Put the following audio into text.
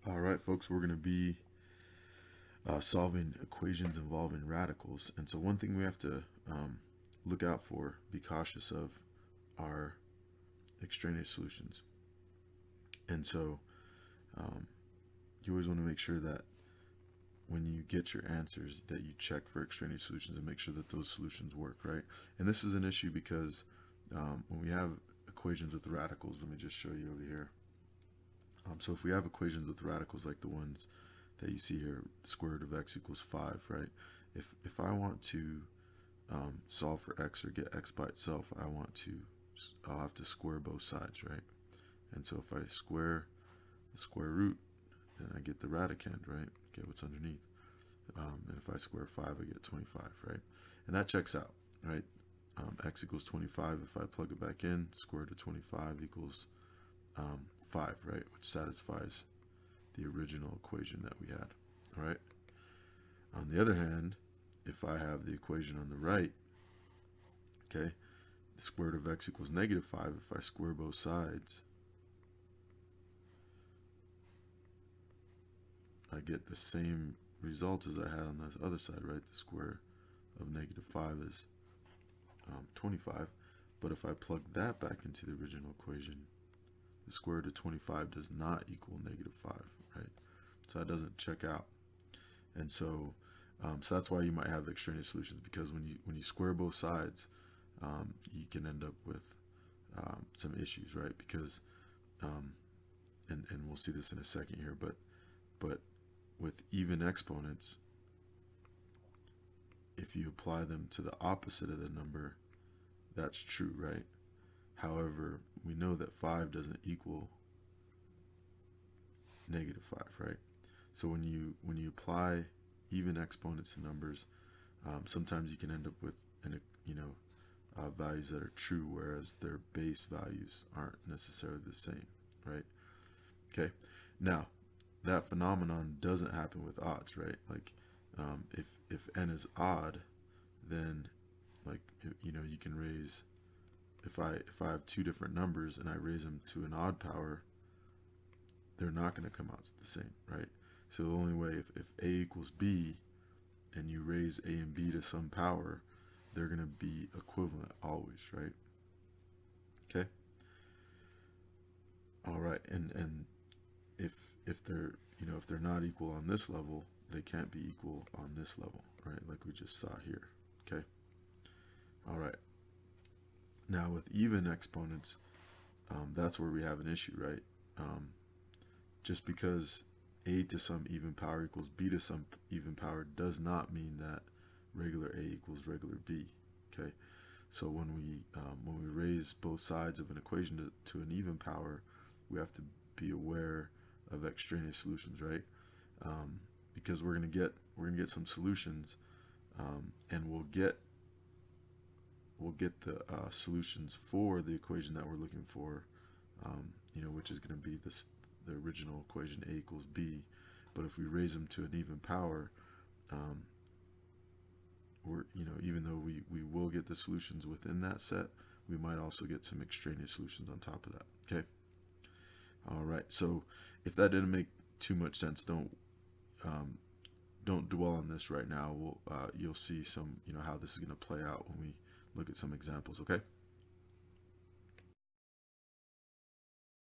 All right, folks, we're going to be solving equations involving radicals. And so one thing we have to look out for, be cautious of, are extraneous solutions. And so you always want to make sure that when you get your answers that you check for extraneous solutions and make sure that those solutions work, right? And this is an issue because when we have equations with radicals, let me just show you over here. So if we have equations with radicals like the ones that you see here, square root of x equals 5, right? If I want to solve for x or get x by itself, I'll have to square both sides, right? And so if I square the square root, then I get the radicand, right? Get what's underneath. And if I square 5, I get 25, right? And that checks out, right? X equals 25. If I plug it back in, square root of 25 equals 5, right? Which satisfies the original equation that we had, all right? On the other hand, if I have the equation on the right, okay, the square root of x equals negative 5, if I square both sides, I get the same result as I had on the other side, right? The square of negative 5 is 25. But if I plug that back into the original equation, the square root of 25 does not equal negative 5, right? So that doesn't check out. And so that's why you might have extraneous solutions, because when you square both sides, you can end up with some issues, right? Because and we'll see this in a second here, but with even exponents, if you apply them to the opposite of the number, that's true, right? However, we know that 5 doesn't equal negative 5, right? So when you apply even exponents to numbers, sometimes you can end up with values that are true, whereas their base values aren't necessarily the same, right? Okay, now that phenomenon doesn't happen with odds, right? Like if n is odd, then you can raise, if I have two different numbers and I raise them to an odd power, they're not going to come out the same, right? So the only way, if a equals b and you raise a and b to some power, they're going to be equivalent always, right? Okay. All right, and if they're not equal on this level, they can't be equal on this level, right? Like we just saw here. Okay. All right. Now with even exponents, that's where we have an issue, right? Just because a to some even power equals b to some even power does not mean that regular a equals regular b. Okay, so when we raise both sides of an equation to an even power, we have to be aware of extraneous solutions, right? Because we're gonna get some solutions, and we'll get the solutions for the equation that we're looking for, which is going to be the original equation, a equals b. But if we raise them to an even power, even though we will get the solutions within that set, we might also get some extraneous solutions on top of that. Okay. All right. So if that didn't make too much sense, don't dwell on this right now. You'll see some how this is going to play out when we look at some examples. Okay.